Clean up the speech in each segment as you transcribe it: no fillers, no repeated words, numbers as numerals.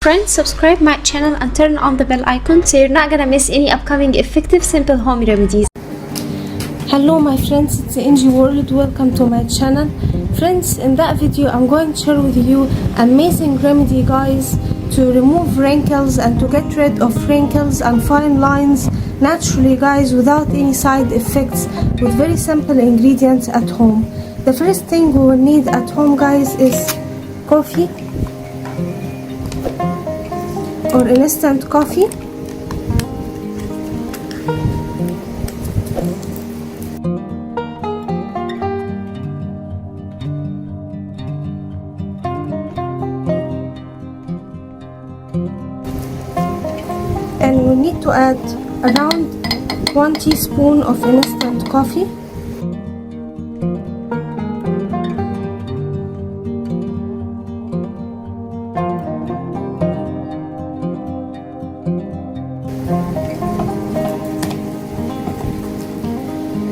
Friends, subscribe my channel and turn on the bell icon so you're not gonna miss any upcoming effective simple home remedies. Hello my friends, it's Angie World. Welcome to my channel. Friends, in that video I'm going to share with you amazing remedy guys to remove wrinkles and to get rid of wrinkles and fine lines naturally guys, without any side effects, with very simple ingredients at home. The first thing we will need at home guys is coffee or instant coffee. And we need to add around 1 teaspoon of instant coffee.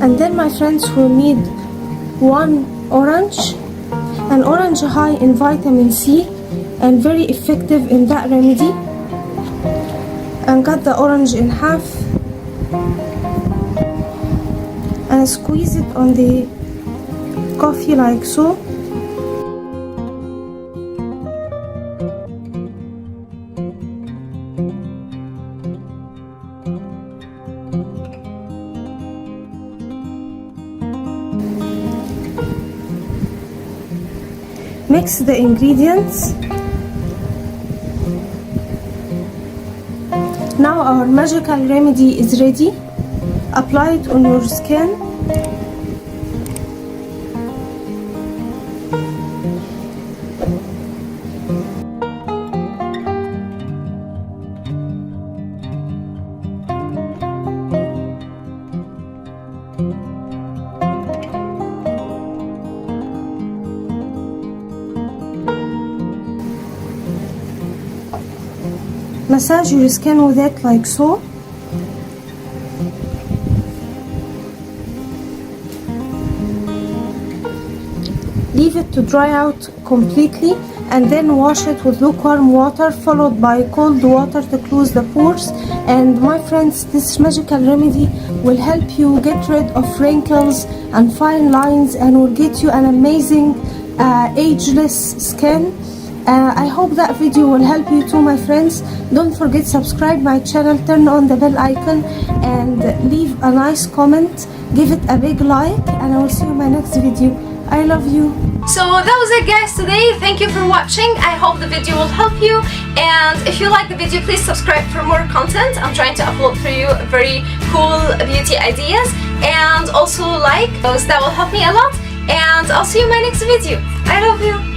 And then my friends, will need 1 orange. An orange high in vitamin C and very effective in that remedy. And cut the orange in half and squeeze it on the coffee like so. Mix the ingredients. Now our magical remedy is ready. Apply it on your skin. Massage your skin with it like so. Leave it to dry out completely and then wash it with lukewarm water followed by cold water to close the pores. And my friends, this magical remedy will help you get rid of wrinkles and fine lines and will get you an amazing ageless skin. I hope that video will help you too my friends. Don't forget subscribe my channel, turn on the bell icon and leave a nice comment. Give it a big like and I will see you in my next video. I love you. So that was it guys today. Thank you for watching. I hope the video will help you, and if you like the video please subscribe for more content. I'm trying to upload for you very cool beauty ideas, and also like those, that will help me a lot, and I'll see you in my next video. I love you.